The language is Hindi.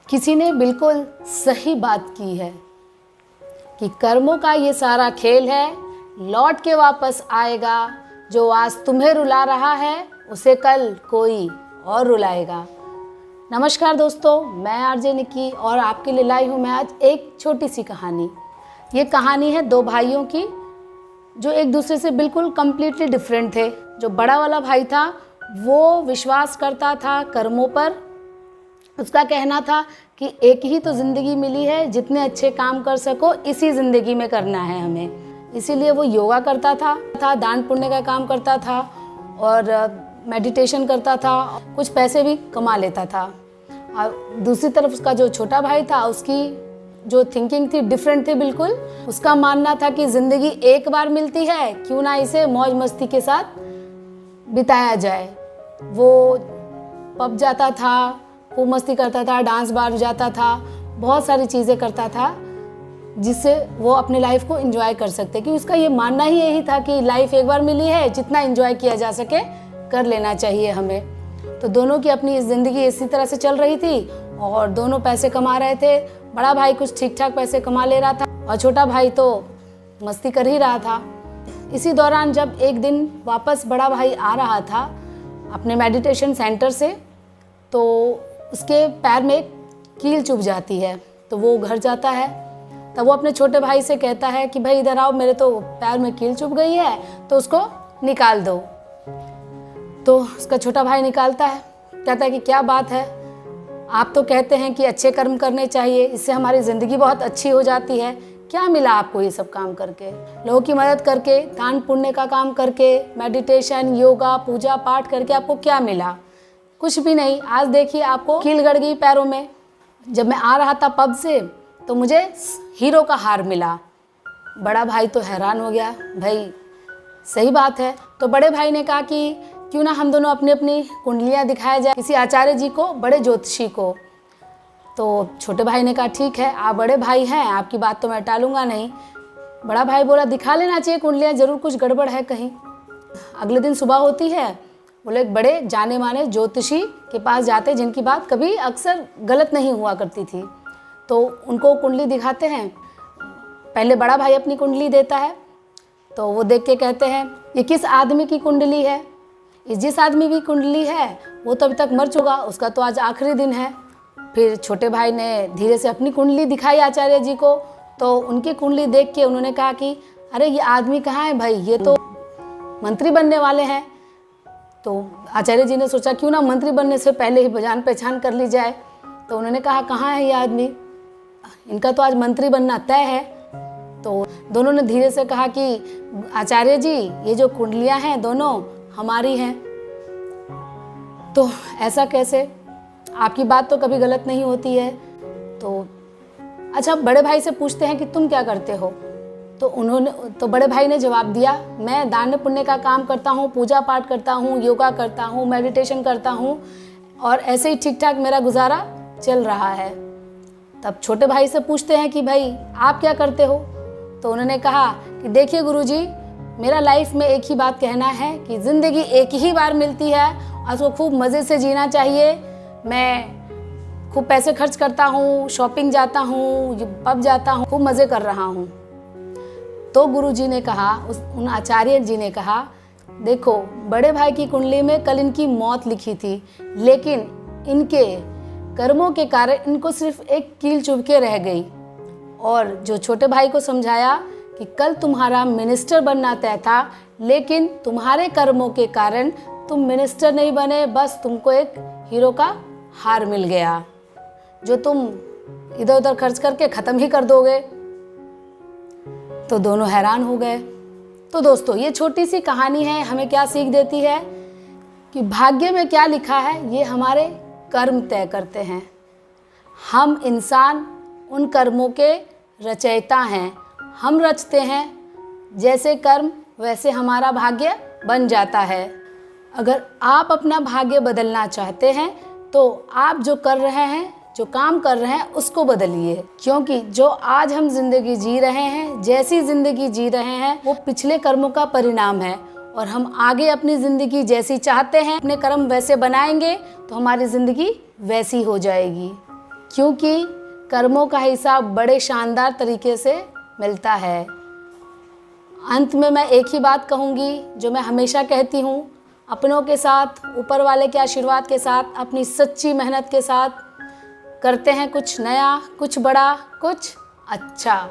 किसी ने बिल्कुल सही बात की है कि कर्मों का ये सारा खेल है, लौट के वापस आएगा। जो आज तुम्हें रुला रहा है उसे कल कोई और रुलाएगा। नमस्कार दोस्तों, मैं आरजे निकी और आपके लिए लाई हूँ मैं आज एक छोटी सी कहानी। ये कहानी है दो भाइयों की जो एक दूसरे से बिल्कुल कम्प्लीटली डिफरेंट थे। जो बड़ा वाला भाई था वो विश्वास करता था कर्मों पर। उसका कहना था कि एक ही तो ज़िंदगी मिली है, जितने अच्छे काम कर सको इसी ज़िंदगी में करना है हमें। इसीलिए वो योगा करता था, दान पुण्य का काम करता था और मेडिटेशन करता था, कुछ पैसे भी कमा लेता था। और दूसरी तरफ उसका जो छोटा भाई था, उसकी जो थिंकिंग थी डिफरेंट थी बिल्कुल। उसका मानना था कि ज़िंदगी एक बार मिलती है, क्यों ना इसे मौज मस्ती के साथ बिताया जाए। वो पब जाता था, खूब मस्ती करता था, डांस बार जाता था, बहुत सारी चीज़ें करता था जिससे वो अपने लाइफ को एंजॉय कर सकते। कि उसका ये मानना ही यही था कि लाइफ एक बार मिली है, जितना एंजॉय किया जा सके कर लेना चाहिए हमें। तो दोनों की अपनी ज़िंदगी इसी तरह से चल रही थी और दोनों पैसे कमा रहे थे। बड़ा भाई कुछ ठीक ठाक पैसे कमा ले रहा था और छोटा भाई तो मस्ती कर ही रहा था। इसी दौरान जब एक दिन वापस बड़ा भाई आ रहा था अपने मेडिटेशन सेंटर से, तो उसके पैर में एक कील चुभ जाती है। तो वो घर जाता है, तब वो अपने छोटे भाई से कहता है कि भाई इधर आओ, मेरे तो पैर में कील चुभ गई है, तो उसको निकाल दो। तो उसका छोटा भाई निकालता है, कहता है कि क्या बात है, आप तो कहते हैं कि अच्छे कर्म करने चाहिए, इससे हमारी ज़िंदगी बहुत अच्छी हो जाती है। क्या मिला आपको ये सब काम करके, लोगों की मदद करके, दान पुण्य का काम करके, मेडिटेशन, योगा, पूजा पाठ करके आपको क्या मिला? कुछ भी नहीं। आज देखिए आपको कील गड़ गई पैरों में। जब मैं आ रहा था पब से तो मुझे हीरो का हार मिला। बड़ा भाई तो हैरान हो गया, भाई सही बात है। तो बड़े भाई ने कहा कि क्यों ना हम दोनों अपनी अपनी कुंडलियाँ दिखाया जाए किसी आचार्य जी को, बड़े ज्योतिषी को। तो छोटे भाई ने कहा ठीक है, आप बड़े भाई हैं, आपकी बात तो मैं टालूंगा नहीं। बड़ा भाई बोला दिखा लेना चाहिए कुंडलियाँ, ज़रूर कुछ गड़बड़ है कहीं। अगले दिन सुबह होती है, वो लोग बड़े जाने माने ज्योतिषी के पास जाते जिनकी बात कभी अक्सर गलत नहीं हुआ करती थी। तो उनको कुंडली दिखाते हैं। पहले बड़ा भाई अपनी कुंडली देता है, तो वो देख के कहते हैं ये किस आदमी की कुंडली है? जिस आदमी की कुंडली है वो तो अभी तक मर चुका, उसका तो आज आखिरी दिन है। फिर छोटे भाई ने धीरे से अपनी कुंडली दिखाई आचार्य जी को, तो उनकी कुंडली देख के उन्होंने कहा कि अरे ये आदमी कहाँ है भाई, ये तो मंत्री बनने वाले हैं। तो आचार्य जी ने सोचा क्यों ना मंत्री बनने से पहले ही जान पहचान कर ली जाए। तो उन्होंने कहा कहाँ है ये आदमी, इनका तो आज मंत्री बनना तय है। तो दोनों ने धीरे से कहा कि आचार्य जी ये जो कुंडलियाँ हैं दोनों हमारी हैं। तो ऐसा कैसे, आपकी बात तो कभी गलत नहीं होती है। तो अच्छा बड़े भाई से पूछते हैं कि तुम क्या करते हो? तो बड़े भाई ने जवाब दिया मैं दान पुण्य का काम करता हूँ, पूजा पाठ करता हूँ, योगा करता हूँ, मेडिटेशन करता हूँ और ऐसे ही ठीक ठाक मेरा गुजारा चल रहा है। तब छोटे भाई से पूछते हैं कि भाई आप क्या करते हो? तो उन्होंने कहा कि देखिए गुरुजी, मेरा लाइफ में एक ही बात कहना है कि ज़िंदगी एक ही बार मिलती है और उसको खूब मज़े से जीना चाहिए। मैं खूब पैसे खर्च करता हूँ, शॉपिंग जाता हूँ, पब जाता हूँ, खूब मज़े कर रहा हूँ। तो गुरुजी ने कहा, उन आचार्य जी ने कहा देखो बड़े भाई की कुंडली में कल इनकी मौत लिखी थी, लेकिन इनके कर्मों के कारण इनको सिर्फ एक कील चुभ के रह गई। और जो छोटे भाई को समझाया कि कल तुम्हारा मिनिस्टर बनना तय था, लेकिन तुम्हारे कर्मों के कारण तुम मिनिस्टर नहीं बने, बस तुमको एक हीरो का हार मिल गया जो तुम इधर उधर खर्च करके ख़त्म ही कर दोगे। तो दोनों हैरान हो गए। तो दोस्तों ये छोटी सी कहानी है, हमें क्या सीख देती है कि भाग्य में क्या लिखा है ये हमारे कर्म तय करते हैं। हम इंसान उन कर्मों के रचयिता हैं। हम रचते हैं जैसे कर्म वैसे हमारा भाग्य बन जाता है। अगर आप अपना भाग्य बदलना चाहते हैं तो आप जो कर रहे हैं, जो काम कर रहे हैं उसको बदलिए, क्योंकि जो आज हम जिंदगी जी रहे हैं, जैसी जिंदगी जी रहे हैं वो पिछले कर्मों का परिणाम है। और हम आगे अपनी ज़िंदगी जैसी चाहते हैं, अपने कर्म वैसे बनाएंगे तो हमारी ज़िंदगी वैसी हो जाएगी। क्योंकि कर्मों का हिसाब बड़े शानदार तरीके से मिलता है। अंत में मैं एक ही बात कहूँगी जो मैं हमेशा कहती हूँ, अपनों के साथ, ऊपर वाले के आशीर्वाद के साथ, अपनी सच्ची मेहनत के साथ करते हैं कुछ नया, कुछ बड़ा, कुछ अच्छा।